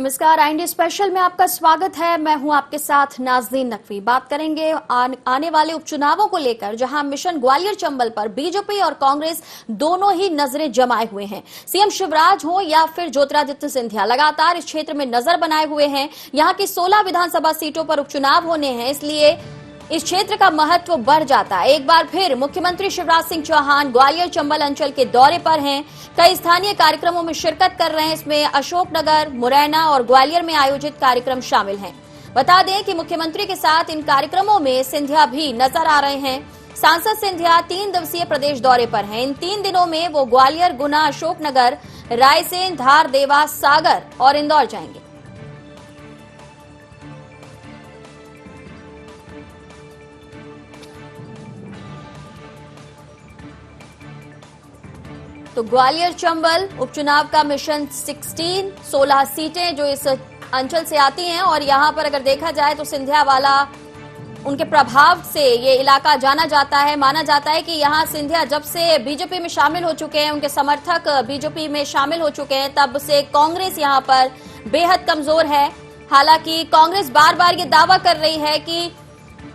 नमस्कार, IND special में आपका स्वागत है। मैं हूं आपके साथ नाज़रीन नकवी। बात करेंगे आने वाले उपचुनावों को लेकर, जहां मिशन ग्वालियर चंबल पर बीजेपी और कांग्रेस दोनों ही नजरें जमाए हुए हैं। सीएम शिवराज हो या फिर ज्योतिरादित्य सिंधिया लगातार इस क्षेत्र में नजर बनाए हुए हैं। यहां की 16 विधानसभा सीटों पर उपचुनाव होने हैं, इसलिए इस क्षेत्र का महत्व बढ़ जाता है। एक बार फिर मुख्यमंत्री शिवराज सिंह चौहान ग्वालियर चंबल अंचल के दौरे पर हैं। कई स्थानीय कार्यक्रमों में शिरकत कर रहे हैं। इसमें अशोकनगर, मुरैना और ग्वालियर में आयोजित कार्यक्रम शामिल हैं। बता दें कि मुख्यमंत्री के साथ इन कार्यक्रमों में सिंधिया भी नजर आ रहे हैं। सांसद सिंधिया 3 दिवसीय प्रदेश दौरे पर हैं। इन 3 दिनों में वो ग्वालियर, गुना, अशोकनगर, रायसेन, धार, देवास, सागर और इंदौर जाएंगे। तो ग्वालियर चंबल उपचुनाव का मिशन 16 सीटें जो इस अंचल से आती हैं, और यहां पर अगर देखा जाए तो सिंधिया वाला उनके प्रभाव से ये इलाका जाना जाता है। माना जाता है कि यहां सिंधिया जब से बीजेपी में शामिल हो चुके हैं, उनके समर्थक बीजेपी में शामिल हो चुके हैं, तब से कांग्रेस यहां पर बेहद कमजोर है। हालांकि कांग्रेस बार बार ये दावा कर रही है कि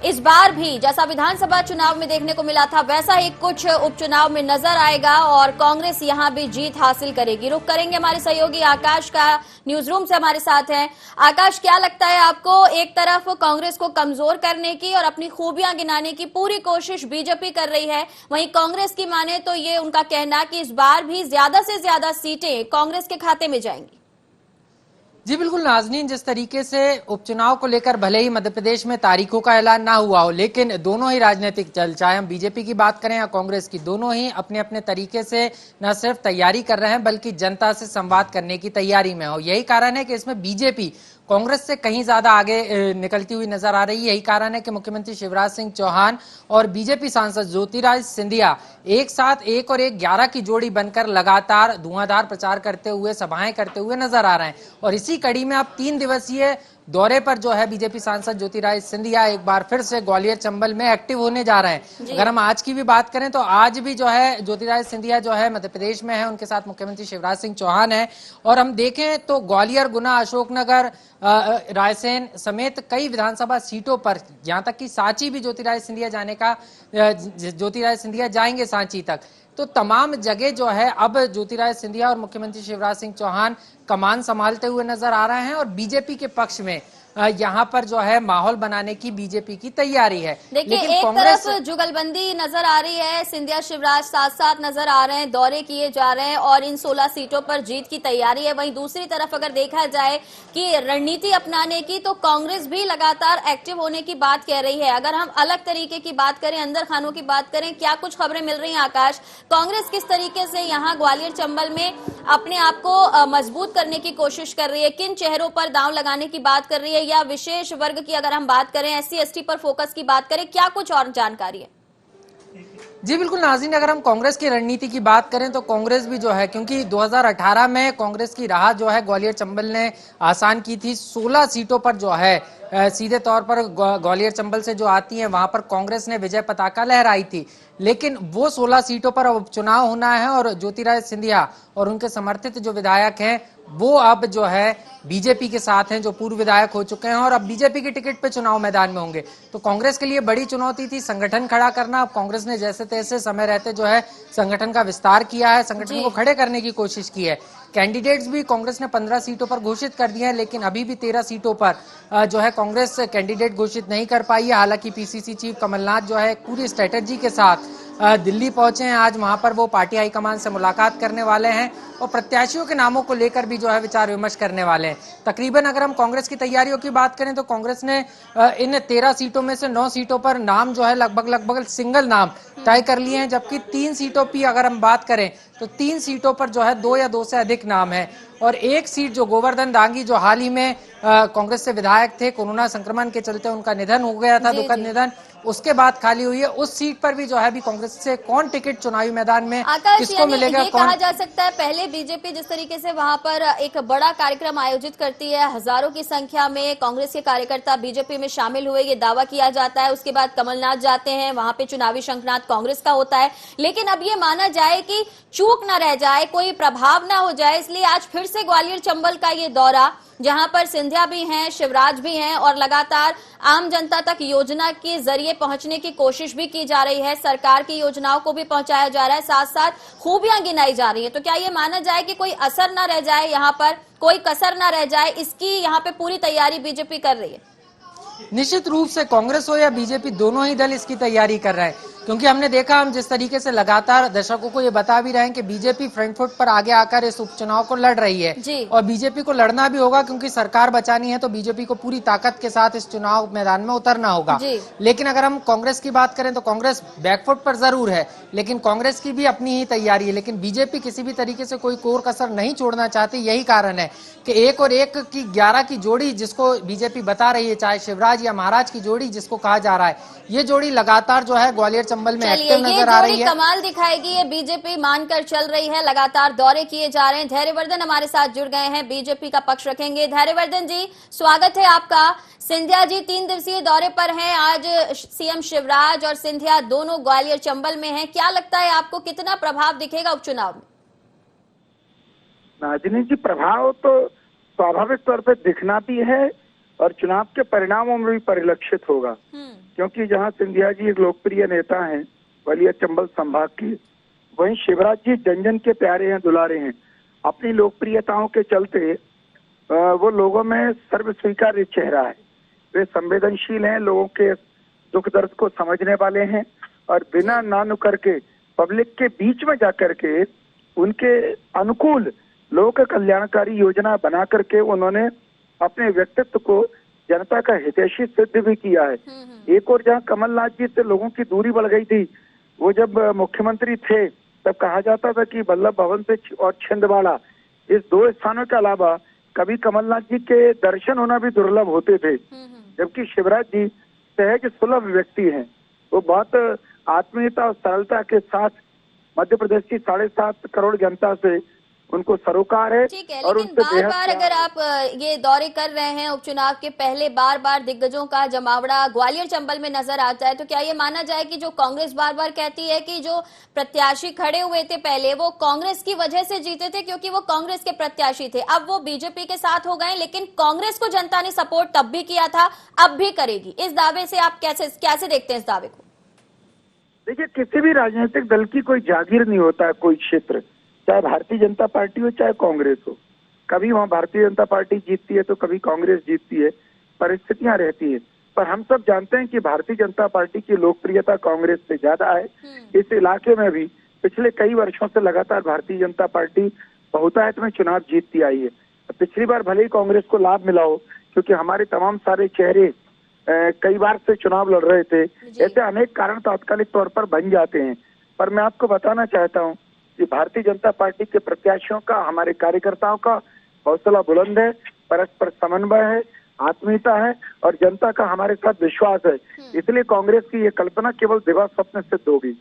इस बार भी जैसा विधानसभा चुनाव में देखने को मिला था, वैसा ही कुछ उपचुनाव में नजर आएगा और कांग्रेस यहां भी जीत हासिल करेगी। रुख करेंगे हमारे सहयोगी आकाश का, न्यूज रूम से हमारे साथ हैं। आकाश, क्या लगता है आपको, एक तरफ कांग्रेस को कमजोर करने की और अपनी खूबियां गिनाने की पूरी कोशिश बीजेपी कर रही है, वहीं कांग्रेस की माने तो ये उनका कहना कि इस बार भी ज्यादा से ज्यादा सीटें कांग्रेस के खाते में जाएंगी। जी बिल्कुल नाज़नीन, जिस तरीके से उपचुनाव को लेकर भले ही मध्य प्रदेश में तारीखों का ऐलान ना हुआ हो, लेकिन दोनों ही राजनीतिक दल, चाहे हम बीजेपी की बात करें या कांग्रेस की, दोनों ही अपने अपने तरीके से न सिर्फ तैयारी कर रहे हैं बल्कि जनता से संवाद करने की तैयारी में हो। यही कारण है कि इसमें बीजेपी कांग्रेस से कहीं ज्यादा आगे निकलती हुई नजर आ रही है। यही कारण है कि मुख्यमंत्री शिवराज सिंह चौहान और बीजेपी सांसद ज्योतिरादित्य सिंधिया एक साथ 1 और 1 11 की जोड़ी बनकर लगातार धुआंधार प्रचार करते हुए, सभाएं करते हुए नजर आ रहे हैं। और इसी कड़ी में अब 3 दिवसीय दौरे पर जो है बीजेपी सांसद ज्योतिरादित्य सिंधिया एक बार फिर से ग्वालियर चंबल में एक्टिव होने जा रहे हैं। अगर हम आज की भी बात करें तो आज भी जो है ज्योतिरादित्य सिंधिया जो है मध्य प्रदेश में है, उनके साथ मुख्यमंत्री शिवराज सिंह चौहान है। और हम देखें तो ग्वालियर, गुना, अशोकनगर, रायसेन समेत कई विधानसभा सीटों पर, यहां तक कि सांची भी ज्योतिरादित्य सिंधिया जाएंगे सांची तक। तो तमाम जगह जो है अब ज्योतिरादित्य सिंधिया और मुख्यमंत्री शिवराज सिंह चौहान कमान संभालते हुए नजर आ रहे हैं और बीजेपी के पक्ष में यहाँ पर जो है माहौल बनाने की बीजेपी की तैयारी है। देखिए, एक तरफ जुगलबंदी नजर आ रही है, सिंधिया शिवराज साथ साथ नजर आ रहे हैं, दौरे किए जा रहे हैं और इन 16 सीटों पर जीत की तैयारी है। वहीं दूसरी तरफ अगर देखा जाए कि रणनीति अपनाने की, तो कांग्रेस भी लगातार एक्टिव होने की बात कह रही है। अगर हम अलग तरीके की बात करें, अंदर खानों की बात करें, क्या कुछ खबरें मिल रही हैं आकाश? कांग्रेस किस तरीके से यहाँ ग्वालियर चंबल में अपने आप को मजबूत करने की कोशिश कर रही है? किन चेहरों पर दांव लगाने की बात कर रही है, या विशेष वर्ग की अगर हम बात करें, SC/ST पर फोकस की बात करें, क्या कुछ और जानकारी है? जी बिल्कुल नाज़रीन, अगर हम कांग्रेस की रणनीति की बात करें तो कांग्रेस भी जो है, क्योंकि 2018 में कांग्रेस की राह जो है ग्वालियर चंबल ने आसान की थी। 16 सीटों पर जो है सीधे तौर पर ग्वालियर चंबल से जो आती हैं वहां पर कांग्रेस ने विजय पताका लहराई थी। लेकिन वो 16 सीटों पर अब उपचुनाव होना है और ज्योतिरादित्य सिंधिया और उनके समर्थित जो विधायक हैं वो अब जो है बीजेपी के साथ हैं, जो पूर्व विधायक हो चुके हैं और अब बीजेपी की टिकट पे चुनाव मैदान में होंगे। तो कांग्रेस के लिए बड़ी चुनौती थी संगठन खड़ा करना। अब कांग्रेस ने जैसे तैसे समय रहते जो है संगठन का विस्तार किया है, संगठन को खड़े करने की कोशिश की है। कैंडिडेट्स भी कांग्रेस ने 15 सीटों पर घोषित कर दिए हैं, लेकिन अभी भी 13 सीटों पर जो है कांग्रेस कैंडिडेट घोषित नहीं कर पाई है। हालांकि PCC चीफ कमलनाथ जो है पूरी स्ट्रेटेजी के साथ दिल्ली पहुंचे हैं। आज वहां पर वो पार्टी हाईकमान से मुलाकात करने वाले हैं और प्रत्याशियों के नामों को लेकर भी जो है विचार विमर्श करने वाले हैं। तकरीबन अगर हम कांग्रेस की तैयारियों की बात करें तो कांग्रेस ने इन 13 सीटों में से 9 सीटों पर नाम जो है लगभग सिंगल नाम तय कर लिए हैं, जबकि 3 सीटों की अगर हम बात करें तो 3 सीटों पर जो है 2 या 2 से अधिक नाम है। और एक सीट जो गोवर्धन डांगी, जो हाल ही में कांग्रेस से विधायक थे, कोरोना संक्रमण के चलते उनका निधन हो गया था, दुखद निधन, उसके बाद खाली हुई है। उस सीट पर भी जो है अभी कांग्रेस से कौन टिकट चुनावी मैदान में किसको मिलेगा, ये कहा जा सकता है पहले बीजेपी जिस तरीके से वहां पर एक बड़ा कार्यक्रम आयोजित करती है, हजारों की संख्या में कांग्रेस के कार्यकर्ता बीजेपी में शामिल हुए, ये दावा किया जाता है। उसके बाद कमलनाथ जाते हैं, वहां पे चुनावी शंखनाद कांग्रेस का होता है। लेकिन अब ये माना जाए कि चूक ना रह जाए, कोई प्रभाव ना हो जाए, इसलिए आज फिर से ग्वालियर चंबल का ये दौरा, जहां पर सिंधिया भी हैं, शिवराज भी हैं और लगातार आम जनता तक योजना के जरिए पहुंचने की कोशिश भी की जा रही है, सरकार की योजनाओं को भी पहुंचाया जा रहा है, साथ साथ खूबियां गिनाई जा रही है। तो क्या ये माना जाए कि कोई असर ना रह जाए, यहाँ पर कोई कसर ना रह जाए, इसकी यहाँ पे पूरी तैयारी बीजेपी कर रही है? निश्चित रूप से कांग्रेस हो या बीजेपी, दोनों ही दल इसकी तैयारी कर रहे हैं, क्योंकि हमने देखा, हम जिस तरीके से लगातार दर्शकों को ये बता भी रहे हैं कि बीजेपी फ्रंट फुट पर आगे आकर इस उपचुनाव को लड़ रही है और बीजेपी को लड़ना भी होगा, क्योंकि सरकार बचानी है तो बीजेपी को पूरी ताकत के साथ इस चुनाव मैदान में उतरना होगा। लेकिन अगर हम कांग्रेस की बात करें तो कांग्रेस बैकफुट पर जरूर है, लेकिन कांग्रेस की भी अपनी ही तैयारी है, लेकिन बीजेपी किसी भी तरीके से कोई कोर कसर नहीं छोड़ना चाहती। यही कारण है कि 1 और 1 की 11 की जोड़ी जिसको बीजेपी बता रही है, चाहे शिवराज या महाराज की जोड़ी जिसको कहा जा रहा है, ये जोड़ी लगातार जो है ग्वालियर चंबल में एक्टिव नजर आ रही है। कमाल दिखाएगी, ये बीजेपी मानकर चल रही है, लगातार दौरे किए जा रहे हैं। धैर्यवर्धन हमारे साथ जुड़ गए हैं, बीजेपी का पक्ष रखेंगे। धैर्यवर्धन जी, स्वागत है आपका। सिंधिया जी 3 दिवसीय दौरे पर हैं, आज सीएम शिवराज और सिंधिया दोनों ग्वालियर चंबल में हैं। क्या लगता है आपको, कितना प्रभाव दिखेगा उपचुनाव में? नाज़नीन जी, प्रभाव तो स्वाभाविक तौर पर दिखना भी है और चुनाव के परिणामों में भी परिलक्षित होगा, क्योंकि जहां सिंधिया जी एक लोकप्रिय नेता हैं ग्वालियर चंबल संभाग के, वहीं शिवराज जी जन जन के प्यारे हैं, दुलारे हैं। अपनी लोकप्रियताओं के चलते वो लोगों में सर्व स्वीकार्य चेहरा है। वे संवेदनशील हैं, लोगों के दुख दर्द को समझने वाले हैं और बिना नानु करके पब्लिक के बीच में जाकर के उनके अनुकूल लोगों के कल्याणकारी योजना बना करके उन्होंने अपने व्यक्तित्व को जनता का हितैषी सिद्ध भी किया है। एक और जहां कमलनाथ जी से लोगों की दूरी बढ़ गई थी, वो जब मुख्यमंत्री थे तब कहा जाता था कि वल्लभ भवन से और छिंदवाड़ा, इस 2 स्थानों के अलावा कभी कमलनाथ जी के दर्शन होना भी दुर्लभ होते थे। जबकि शिवराज जी सहज सुलभ व्यक्ति हैं, वो बहुत आत्मीयता और सरलता के साथ मध्य प्रदेश की 7.5 करोड़ जनता से उनको सरोकार है। ठीक है, लेकिन बार बार अगर आप ये दौरे कर रहे हैं उपचुनाव के पहले, बार बार दिग्गजों का जमावड़ा ग्वालियर चंबल में नजर आता है, तो क्या ये माना जाए कि जो कांग्रेस बार बार कहती है कि जो प्रत्याशी खड़े हुए थे पहले वो कांग्रेस की वजह से जीते थे, क्योंकि वो कांग्रेस के प्रत्याशी थे, अब वो बीजेपी के साथ हो गए, लेकिन कांग्रेस को जनता ने सपोर्ट तब भी किया था, अब भी करेगी, इस दावे से आप कैसे देखते हैं इस दावे को? देखिए, किसी भी राजनीतिक दल की कोई जागीर नहीं होता है कोई क्षेत्र, चाहे भारतीय जनता पार्टी हो चाहे कांग्रेस हो। कभी वहाँ भारतीय जनता पार्टी जीतती है तो कभी कांग्रेस जीतती है, परिस्थितियां रहती है। पर हम सब जानते हैं कि भारतीय जनता पार्टी की लोकप्रियता कांग्रेस से ज्यादा है। इस इलाके में भी पिछले कई वर्षों से लगातार भारतीय जनता पार्टी बहुतायत में चुनाव जीतती आई है। पिछली बार भले ही कांग्रेस को लाभ मिला हो, क्योंकि हमारे तमाम सारे चेहरे कई बार से चुनाव लड़ रहे थे, ऐसे अनेक कारण तात्कालिक तौर पर बन जाते हैं। पर मैं आपको बताना चाहता हूँ कि भारतीय जनता पार्टी के प्रत्याशियों का, हमारे कार्यकर्ताओं का हौसला बुलंद है, परस्पर समन्वय है, आत्मीयता है और जनता का हमारे साथ विश्वास है। इसलिए कांग्रेस की ये कल्पना केवल दिवा स्वप्न सिद्ध होगी।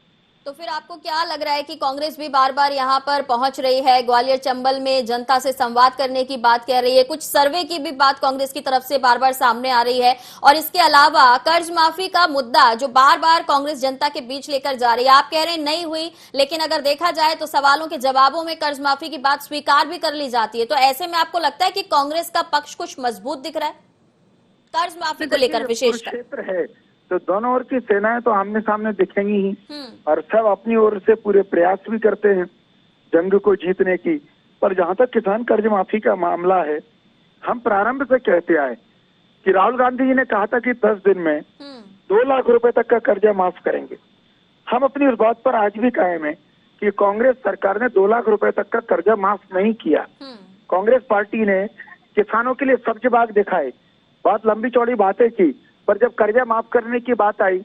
तो फिर आपको क्या लग रहा है कि कांग्रेस भी बार बार यहाँ पर पहुंच रही है, ग्वालियर चंबल में जनता से संवाद करने की बात कह रही है, कुछ सर्वे की भी बात कांग्रेस की तरफ से बार बार सामने आ रही है, और इसके अलावा कर्ज माफी का मुद्दा जो बार बार कांग्रेस जनता के बीच लेकर जा रही है, आप कह रहे हैं नहीं हुई, लेकिन अगर देखा जाए तो सवालों के जवाबों में कर्ज माफी की बात स्वीकार भी कर ली जाती है, तो ऐसे में आपको लगता है कि कांग्रेस का पक्ष कुछ मजबूत दिख रहा है कर्ज माफी को लेकर? विशेष क्षेत्र है तो दोनों ओर की सेनाएं तो आमने सामने दिखेंगी ही और सब अपनी ओर से पूरे प्रयास भी करते हैं जंग को जीतने की। पर जहां तक किसान कर्ज माफी का मामला है, हम प्रारंभ से कहते आए कि राहुल गांधी जी ने कहा था कि 10 दिन में 2 लाख रुपए तक का कर्जा माफ करेंगे। हम अपनी उस बात पर आज भी कायम है कि कांग्रेस सरकार ने 2 लाख रुपए तक का कर्जा माफ नहीं किया। कांग्रेस पार्टी ने किसानों के लिए सब्ज बाग दिखाए, बहुत लंबी चौड़ी बातें की, पर जब कर्जा माफ करने की बात आई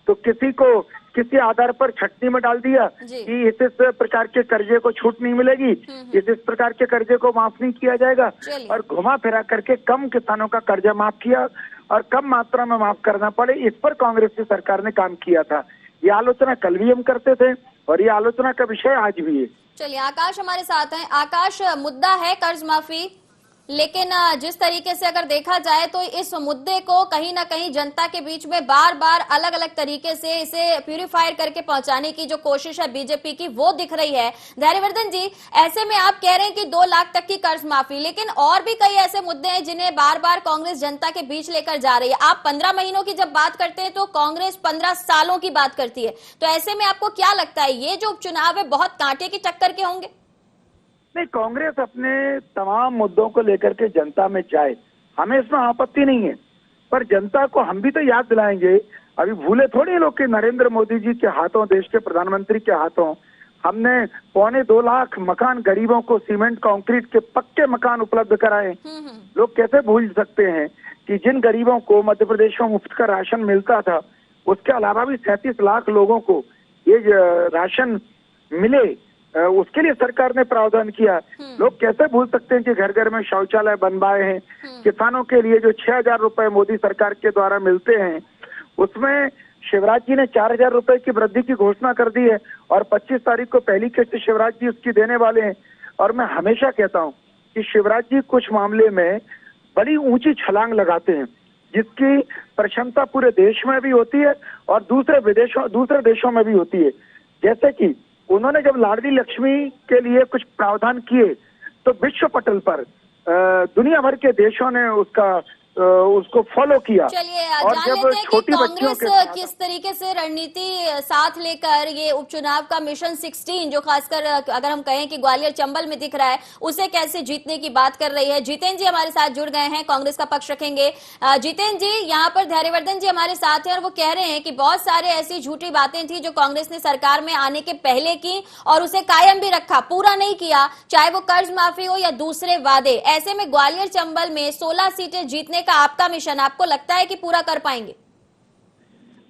तो किसी को किसी आधार पर छटनी में डाल दिया कि इस प्रकार के कर्जे को छूट नहीं मिलेगी, इस प्रकार के कर्जे को माफ नहीं किया जाएगा, और घुमा फिरा करके कम किसानों का कर्जा माफ किया और कम मात्रा में माफ करना पड़े, इस पर कांग्रेस की सरकार ने काम किया था। ये आलोचना कल भी हम करते थे और ये आलोचना का विषय आज भी है। चलिए, आकाश हमारे साथ हैं। आकाश, मुद्दा है कर्ज माफी, लेकिन जिस तरीके से अगर देखा जाए तो इस मुद्दे को कहीं ना कहीं जनता के बीच में बार बार अलग अलग तरीके से इसे प्यूरिफायर करके पहुंचाने की जो कोशिश है बीजेपी की, वो दिख रही है। धैर्यवर्धन जी, ऐसे में आप कह रहे हैं कि 2 लाख तक की कर्ज माफी, लेकिन और भी कई ऐसे मुद्दे हैं जिन्हें बार बार कांग्रेस जनता के बीच लेकर जा रही है। आप 15 महीनों की जब बात करते हैं तो कांग्रेस 15 सालों की बात करती है। तो ऐसे में आपको क्या लगता है, ये जो उपचुनाव है बहुत कांटे की टक्कर के होंगे? नहीं, कांग्रेस अपने तमाम मुद्दों को लेकर के जनता में जाए, हमें इसमें आपत्ति नहीं है, पर जनता को हम भी तो याद दिलाएंगे। अभी भूले थोड़े लोग कि नरेंद्र मोदी जी के हाथों, देश के प्रधानमंत्री के हाथों हमने 2.25 लाख मकान गरीबों को सीमेंट कंक्रीट के पक्के मकान उपलब्ध कराए। लोग कैसे भूल सकते हैं कि जिन गरीबों को मध्य प्रदेश में मुफ्त का राशन मिलता था, उसके अलावा भी 37 लाख लोगों को ये राशन मिले, उसके लिए सरकार ने प्रावधान किया। लोग कैसे भूल सकते हैं कि घर घर में शौचालय बनवाए हैं। किसानों के लिए जो 6,000 रुपए मोदी सरकार के द्वारा मिलते हैं, उसमें शिवराज जी ने 4,000 रुपए की वृद्धि की घोषणा कर दी है और 25 तारीख को पहली किस्त शिवराज जी उसकी देने वाले हैं। और मैं हमेशा कहता हूं कि शिवराज जी कुछ मामले में बड़ी ऊंची छलांग लगाते हैं, जिसकी प्रशंसा पूरे देश में भी होती है और दूसरे देशों में भी होती है। जैसे कि उन्होंने जब लाडली लक्ष्मी के लिए कुछ प्रावधान किए तो विश्व पटल पर दुनिया भर के देशों ने उसको फॉलो किया। चलिए और जान जब लेते हैं कि छोटी बच्चियों कांग्रेस किस तरीके से रणनीति साथ लेकर ये उपचुनाव का मिशन 16, जो खासकर अगर हम कहें कि ग्वालियर चंबल में दिख रहा है, उसे कैसे जीतने की बात कर रही है। जितेंद्र जी हमारे साथ जुड़ गए हैं, कांग्रेस का पक्ष रखेंगे। जितेंद्र जी, यहाँ पर धैर्यवर्धन जी हमारे साथ हैं और वो कह रहे हैं कि बहुत सारे ऐसी झूठी बातें थी जो कांग्रेस ने सरकार में आने के पहले की और उसे कायम भी रखा, पूरा नहीं किया, चाहे वो कर्ज माफी हो या दूसरे वादे। ऐसे में ग्वालियर चंबल में 16 सीटें जीतने का आपका मिशन, आपको लगता है कि पूरा कर पाएंगे?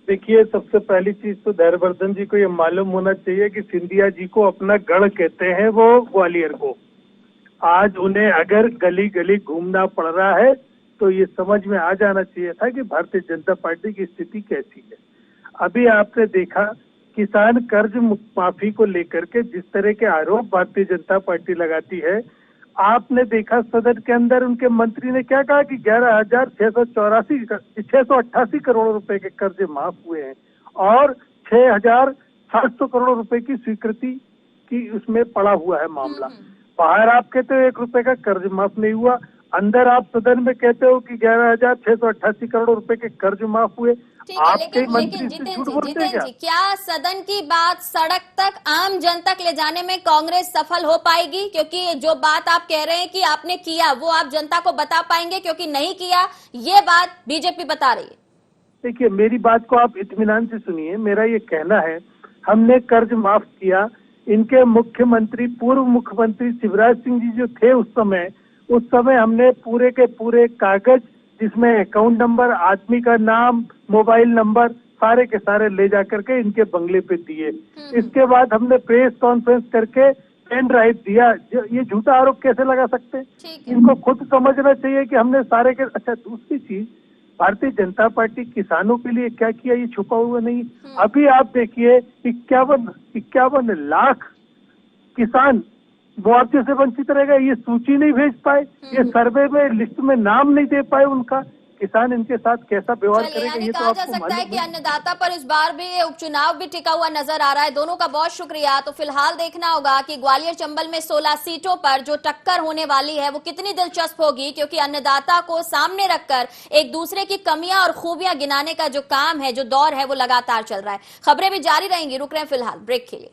देखिए, सबसे पहली चीज तो धैर्यवर्धन जी को ये मालूम होना चाहिए कि सिंधिया जी को अपना गढ़ कहते हैं वो ग्वालियर को। आज उन्हें अगर गली गली घूमना पड़ रहा है तो ये समझ में आ जाना चाहिए था कि भारतीय जनता पार्टी की स्थिति कैसी है। अभी आपने देखा किसान कर्ज माफी को लेकर के जिस तरह के आरोप भारतीय जनता पार्टी लगाती है, आपने देखा सदन के अंदर उनके मंत्री ने क्या कहा कि 11,688 करोड़ रुपए के कर्ज माफ हुए हैं और 6,700 करोड़ रुपए की स्वीकृति की उसमें पड़ा हुआ है मामला। बाहर आप कहते हो 1 रुपए का कर्ज माफ नहीं हुआ, अंदर आप सदन में कहते हो कि 11,688 करोड़ रुपए के कर्ज माफ हुए। ठीक है, लेकिन जितेंद्र जी, क्या सदन की बात सड़क तक, आम जन तक ले जाने में कांग्रेस सफल हो पाएगी? क्योंकि जो बात आप कह रहे हैं कि आपने किया, वो आप जनता को बता पाएंगे? क्योंकि नहीं किया, ये बात बीजेपी बता रही है। देखिए, मेरी बात को आप इत्मीनान से सुनिए। मेरा ये कहना है, हमने कर्ज माफ किया। इनके मुख्यमंत्री, पूर्व मुख्यमंत्री शिवराज सिंह जी जो थे उस समय हमने पूरे के पूरे कागज, जिसमें अकाउंट नंबर, आदमी का नाम, मोबाइल नंबर, सारे के सारे ले जा करके इनके बंगले पे दिए। इसके बाद हमने प्रेस कॉन्फ्रेंस करके पेन ड्राइव दिया। ये झूठा आरोप कैसे लगा सकते हैं? इनको खुद समझना चाहिए कि हमने सारे के। अच्छा, दूसरी चीज, भारतीय जनता पार्टी किसानों के लिए क्या किया ये छुपा हुआ नहीं। अभी आप देखिए 51 लाख किसान मुआवजे से वंचित रह गए। ये सूची नहीं भेज पाए, ये सर्वे में लिस्ट में नाम नहीं दे पाए उनका। किसान इनके साथ कैसा व्यवहार करेगा ये तो कहा जा आपको सकता है मालूम कि अन्नदाता पर इस बार भी उपचुनाव भी टिका हुआ नजर आ रहा है। दोनों का बहुत शुक्रिया। तो फिलहाल देखना होगा कि ग्वालियर चंबल में 16 सीटों पर जो टक्कर होने वाली है वो कितनी दिलचस्प होगी, क्योंकि अन्नदाता को सामने रखकर एक दूसरे की कमियां और खूबियां गिनाने का जो काम है, जो दौर है, वो लगातार चल रहा है। खबरें भी जारी रहेंगी, रुक रहे हैं फिलहाल ब्रेक के लिए।